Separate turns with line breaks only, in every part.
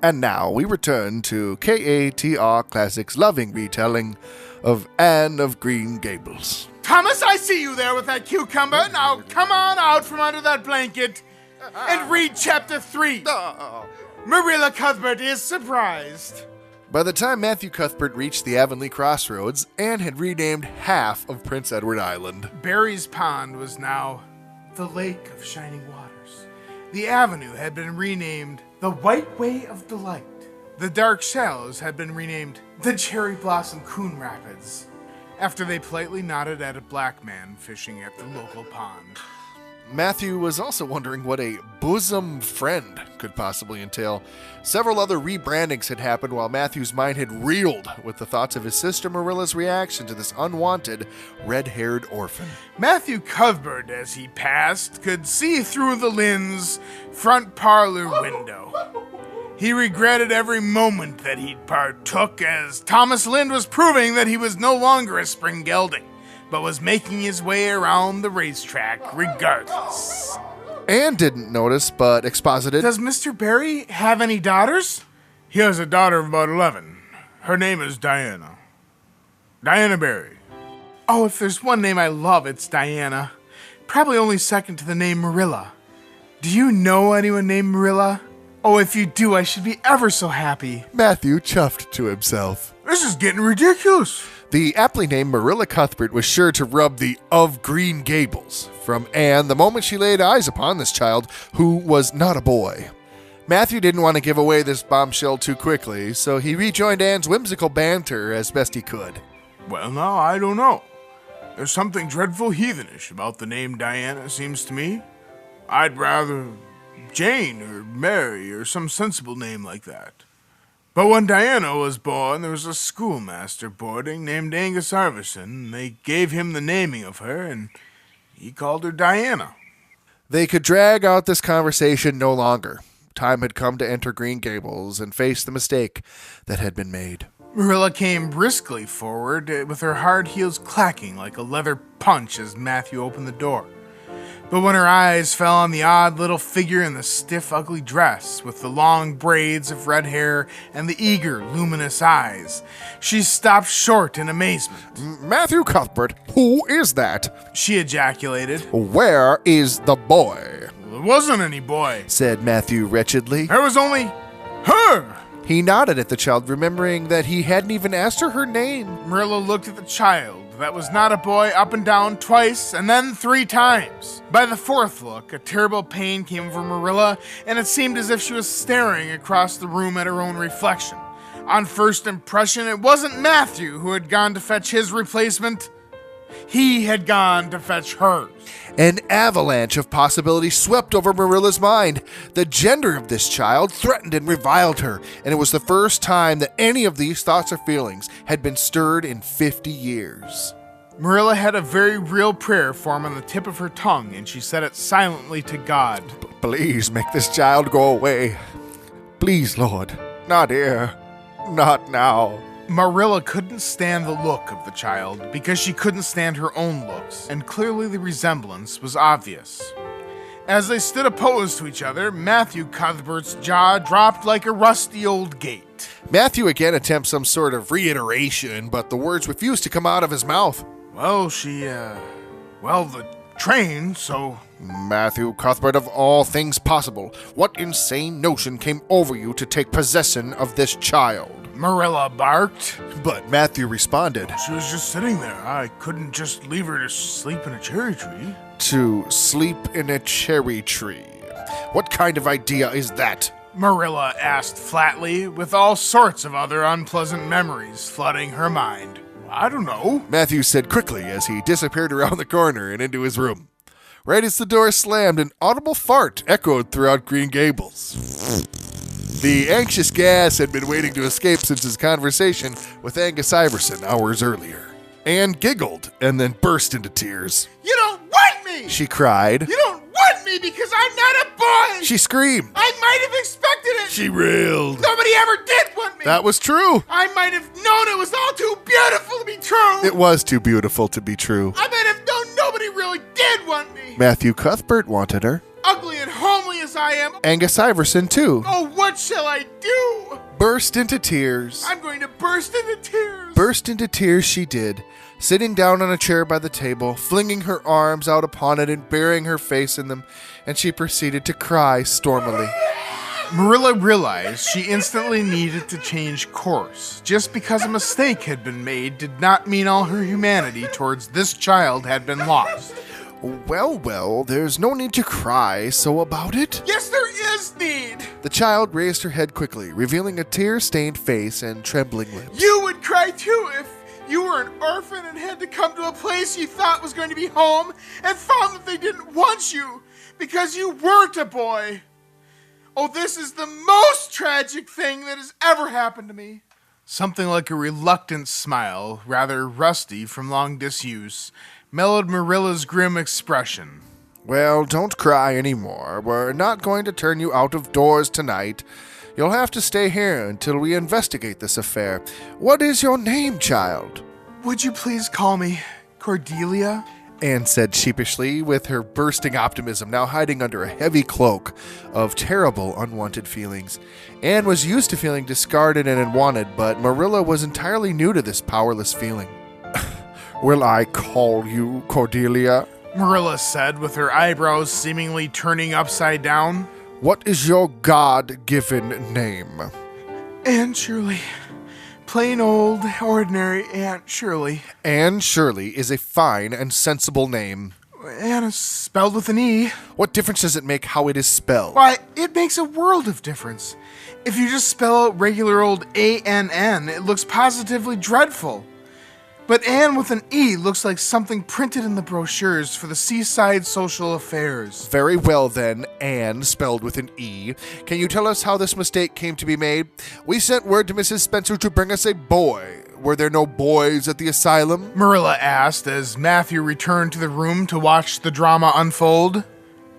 And now we return to KaTR Klassics' loving retelling of Anne of Green Gables.
Thomas, I see you there with that cucumber. Now come on out from under that blanket and read chapter 3. Marilla Cuthbert is surprised.
By the time Matthew Cuthbert reached the Avonlea crossroads, Anne had renamed half of Prince Edward Island.
Barry's Pond was now the Lake of Shining Waters. The avenue had been renamed the White Way of Delight. The Dark Shallows had been renamed the Cherry Blossom Coon Rapids, after they politely nodded at a black man fishing at the local pond.
Matthew was also wondering what a bosom friend could possibly entail. Several other rebrandings had happened while Matthew's mind had reeled with the thoughts of his sister Marilla's reaction to this unwanted, red-haired orphan.
Matthew Cuthbert, as he passed, could see through the Lynn's front parlor window. He regretted every moment that he'd partook, as Thomas Lynde was proving that he was no longer a spring gelding, but was making his way around the racetrack regardless.
Anne didn't notice, but exposited.
Does Mr. Barry have any daughters? He has a daughter of about 11. Her name is Diana. Diana Barry. Oh, if there's one name I love, it's Diana. Probably only second to the name Marilla. Do you know anyone named Marilla? Oh, if you do, I should be ever so happy.
Matthew chuffed to himself.
This is getting ridiculous.
The aptly named Marilla Cuthbert was sure to rub the of Green Gables from Anne the moment she laid eyes upon this child, who was not a boy. Matthew didn't want to give away this bombshell too quickly, so he rejoined Anne's whimsical banter as best he could.
Well, now, I don't know. There's something dreadful heathenish about the name Diana, seems to me. I'd rather Jane or Mary or some sensible name like that. But when Diana was born, there was a schoolmaster boarding named Angus Iverson, and they gave him the naming of her, and he called her Diana.
They could drag out this conversation no longer. Time had come to enter Green Gables and face the mistake that had been made.
Marilla came briskly forward, with her hard heels clacking like a leather punch as Matthew opened the door. But when her eyes fell on the odd little figure in the stiff, ugly dress, with the long braids of red hair and the eager, luminous eyes, she stopped short in amazement.
Matthew Cuthbert, who is that?
She ejaculated.
Where is the boy?
There wasn't any boy,
said Matthew wretchedly.
There was only her.
He nodded at the child, remembering that he hadn't even asked her her name.
Marilla looked at the child. That was not a boy, up and down twice, and then 3 times. By the 4th look, a terrible pain came over Marilla, and it seemed as if she was staring across the room at her own reflection. On first impression, it wasn't Matthew who had gone to fetch his replacement. He had gone to fetch hers.
An avalanche of possibilities swept over Marilla's mind. The gender of this child threatened and reviled her, and it was the first time that any of these thoughts or feelings had been stirred in 50 years.
Marilla had a very real prayer form on the tip of her tongue, and she said it silently to God.
Please make this child go away. Please, Lord. Not here. Not now.
Marilla couldn't stand the look of the child because she couldn't stand her own looks, and clearly the resemblance was obvious. As they stood opposed to each other, Matthew Cuthbert's jaw dropped like a rusty old gate.
Matthew again attempts some sort of reiteration, but the words refused to come out of his mouth.
Well, the train, so...
Matthew Cuthbert, of all things possible, what insane notion came over you to take possession of this child?
Marilla barked.
But Matthew responded.
She was just sitting there. I couldn't just leave her to sleep in a cherry tree.
To sleep in a cherry tree? What kind of idea is that?
Marilla asked flatly, with all sorts of other unpleasant memories flooding her mind. I don't know,
Matthew said quickly as he disappeared around the corner and into his room. Right as the door slammed, an audible fart echoed throughout Green Gables. The anxious gas had been waiting to escape since his conversation with Angus Iverson hours earlier. Anne giggled and then burst into tears.
You don't want me!
She cried.
You don't want me because I'm not a boy!
She screamed.
I might have expected it!
She railed.
Nobody ever did want me!
That was true.
I might have known it was all too beautiful to be true!
It was too beautiful to be true.
I might have known nobody really did want me!
Matthew Cuthbert wanted her.
Ugly and homely as I am.
Angus Iverson, too,
Oh, what shall I do?
burst into tears.
I'm going to burst into tears.
Burst into tears she did, sitting down on a chair by the table, flinging her arms out upon it and burying her face in them, and she proceeded to cry stormily.
Marilla realized she instantly needed to change course. Just because a mistake had been made did not mean all her humanity towards this child had been lost.
Well, there's no need to cry, so about it?
Yes, there is need.
The child raised her head quickly, revealing a tear-stained face and trembling lips.
You would cry too if you were an orphan and had to come to a place you thought was going to be home and found that they didn't want you because you weren't a boy. Oh, this is the most tragic thing that has ever happened to me. Something like a reluctant smile, rather rusty from long disuse, mellowed Marilla's grim expression.
Well, don't cry anymore. We're not going to turn you out of doors tonight. You'll have to stay here until we investigate this affair. What is your name, child?
Would you please call me Cordelia?
Anne said sheepishly, with her bursting optimism now hiding under a heavy cloak of terrible unwanted feelings. Anne was used to feeling discarded and unwanted, but Marilla was entirely new to this powerless feeling. Will I call you Cordelia?
Marilla said, with her eyebrows seemingly turning upside down.
What is your God-given name?
Aunt Shirley. Plain old, ordinary Aunt Shirley.
Anne Shirley is a fine and sensible name.
Anne is spelled with an E.
What difference does it make how it is spelled?
Why, it makes a world of difference. If you just spell out regular old A-N-N, it looks positively dreadful. But Anne with an E looks like something printed in the brochures for the Seaside Social Affairs.
Very well then, Anne, spelled with an E. Can you tell us how this mistake came to be made? We sent word to Mrs. Spencer to bring us a boy. Were there no boys at the asylum?
Marilla asked as Matthew returned to the room to watch the drama unfold.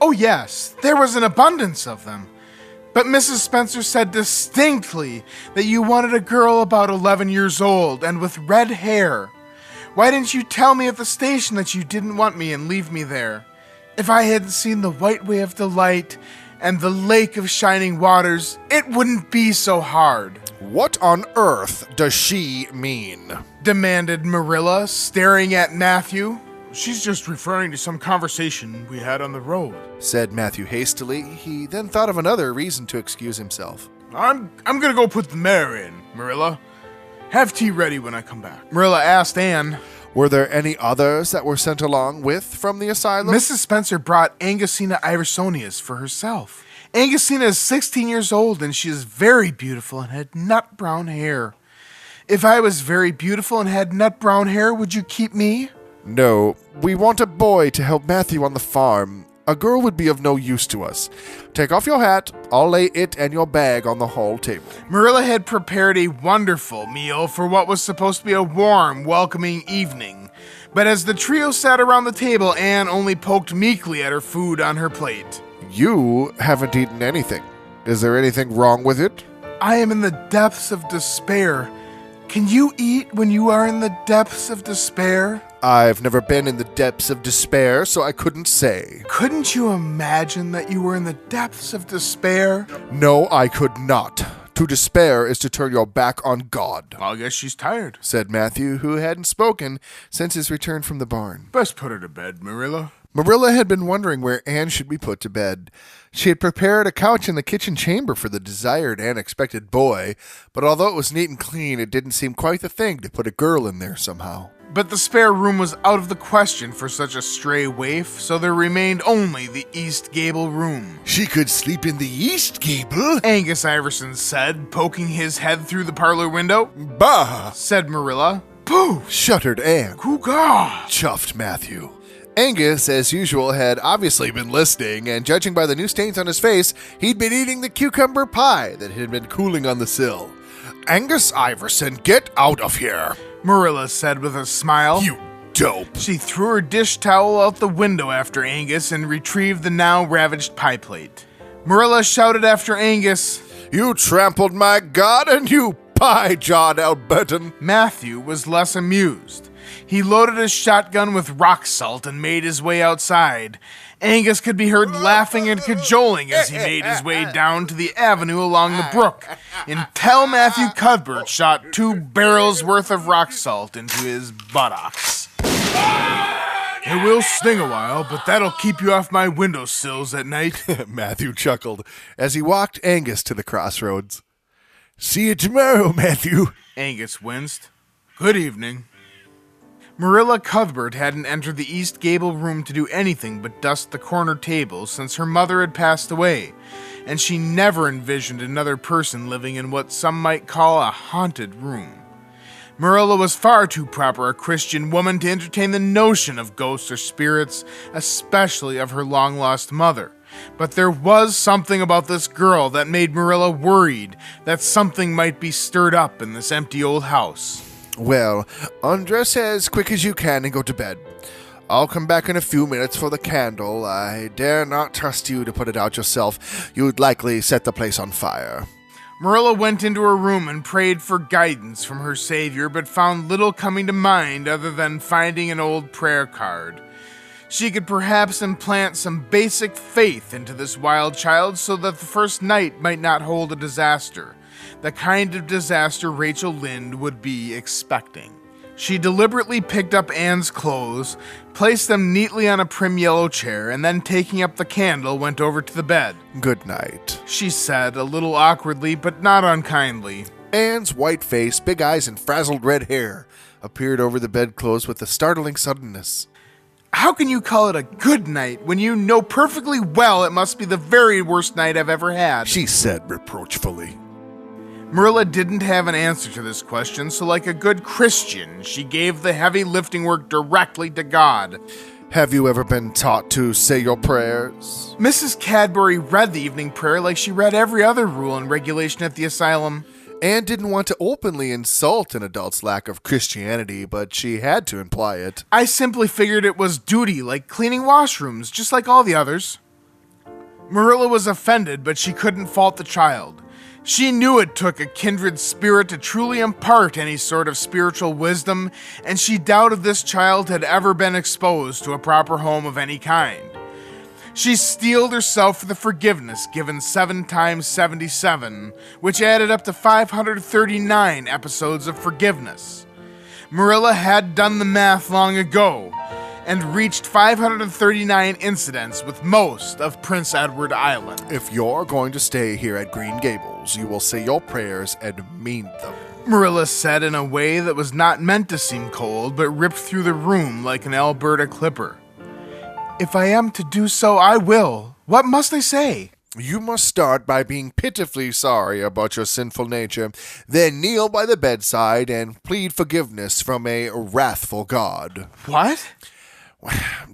Oh yes, there was an abundance of them. But Mrs. Spencer said distinctly that you wanted a girl about 11 years old and with red hair. Why didn't you tell me at the station that you didn't want me and leave me there? If I hadn't seen the white way of delight and the lake of shining waters, it wouldn't be so hard.
What on earth does she mean?
Demanded Marilla, staring at Matthew. She's just referring to some conversation we had on the road,
said Matthew hastily. He then thought of another reason to excuse himself.
I'm gonna go put the mare in, Marilla. Have tea ready when I come back. Marilla asked Anne.
Were there any others that were sent along with from the asylum?
Mrs. Spencer brought Angusina Iversonius for herself. Angusina is 16 years old and she is very beautiful and had nut brown hair. If I was very beautiful and had nut brown hair, would you keep me?
No, we want a boy to help Matthew on the farm. A girl would be of no use to us. Take off your hat. I'll lay it and your bag on the hall table.
Marilla had prepared a wonderful meal for what was supposed to be a warm, welcoming evening. But as the trio sat around the table, Anne only poked meekly at her food on her plate.
You haven't eaten anything. Is there anything wrong with it?
I am in the depths of despair. Can you eat when you are in the depths of despair?
I've never been in the depths of despair, so I couldn't say.
Couldn't you imagine that you were in the depths of despair?
No, I could not. To despair is to turn your back on God.
I guess she's tired,
said Matthew, who hadn't spoken since his return from the barn.
Best put her to bed, Marilla.
Marilla had been wondering where Anne should be put to bed. She had prepared a couch in the kitchen chamber for the desired and expected boy, but although it was neat and clean, it didn't seem quite the thing to put a girl in there somehow.
But the spare room was out of the question for such a stray waif, so there remained only the East Gable room.
She could sleep in the East Gable,
Angus Iverson said, poking his head through the parlor window.
Bah,
said Marilla. Pooh,
shuddered Anne.
Cougar,
chuffed Matthew. Angus, as usual, had obviously been listening, and judging by the new stains on his face, he'd been eating the cucumber pie that had been cooling on the sill. Angus Iverson, get out of here,
Marilla said with a smile.
You dope.
She threw her dish towel out the window after Angus and retrieved the now ravaged pie plate. Marilla shouted after Angus,
You trampled my God and you pie-jawed Albertan.
Matthew was less amused. He loaded his shotgun with rock salt and made his way outside. Angus could be heard laughing and cajoling as he made his way down to the avenue along the brook until Matthew Cuthbert shot 2 barrels worth of rock salt into his buttocks. It will sting a while, but that'll keep you off my windowsills at night.
Matthew chuckled as he walked Angus to the crossroads. See you tomorrow, Matthew.
Angus winced. Good evening. Marilla Cuthbert hadn't entered the East Gable room to do anything but dust the corner table since her mother had passed away, and she never envisioned another person living in what some might call a haunted room. Marilla was far too proper a Christian woman to entertain the notion of ghosts or spirits, especially of her long-lost mother. But there was something about this girl that made Marilla worried that something might be stirred up in this empty old house.
Well, undress as quick as you can and go to bed. I'll come back in a few minutes for the candle. I dare not trust you to put it out yourself. You'd likely set the place on fire.
Marilla went into her room and prayed for guidance from her savior, but found little coming to mind other than finding an old prayer card. She could perhaps implant some basic faith into this wild child so that the first night might not hold a disaster, the kind of disaster Rachel Lynde would be expecting. She deliberately picked up Anne's clothes, placed them neatly on a prim yellow chair, and then taking up the candle went over to the bed.
Good night,
she said, a little awkwardly but not unkindly.
Anne's white face, big eyes, and frazzled red hair appeared over the bedclothes with a startling suddenness.
How can you call it a good night when you know perfectly well it must be the very worst night I've ever had?
She said reproachfully.
Marilla didn't have an answer to this question, so like a good Christian, she gave the heavy lifting work directly to God.
Have you ever been taught to say your prayers?
Mrs. Cadbury read the evening prayer like she read every other rule and regulation at the asylum.
Anne didn't want to openly insult an adult's lack of Christianity, but she had to imply it.
I simply figured it was duty, like cleaning washrooms, just like all the others. Marilla was offended, but she couldn't fault the child. She knew it took a kindred spirit to truly impart any sort of spiritual wisdom, and she doubted this child had ever been exposed to a proper home of any kind. She steeled herself for the forgiveness given 7 times 77, which added up to 539 episodes of forgiveness. Marilla had done the math long ago, and reached 539 incidents with most of Prince Edward Island.
If you're going to stay here at Green Gables, you will say your prayers and mean them,
Marilla said in a way that was not meant to seem cold, but ripped through the room like an Alberta clipper. If I am to do so, I will. What must I say?
You must start by being pitifully sorry about your sinful nature, then kneel by the bedside and plead forgiveness from a wrathful God.
What?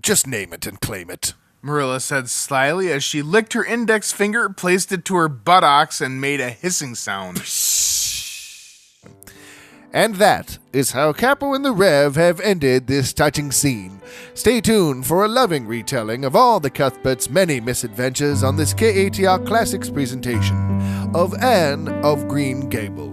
Just name it and claim it,
Marilla said slyly as she licked her index finger, placed it to her buttocks, and made a hissing sound.
And that is how Kappo and the Rev have ended this touching scene. Stay tuned for a loving retelling of all the Cuthberts' many misadventures on this KaTR Klassics presentation of Anne of Green Gables.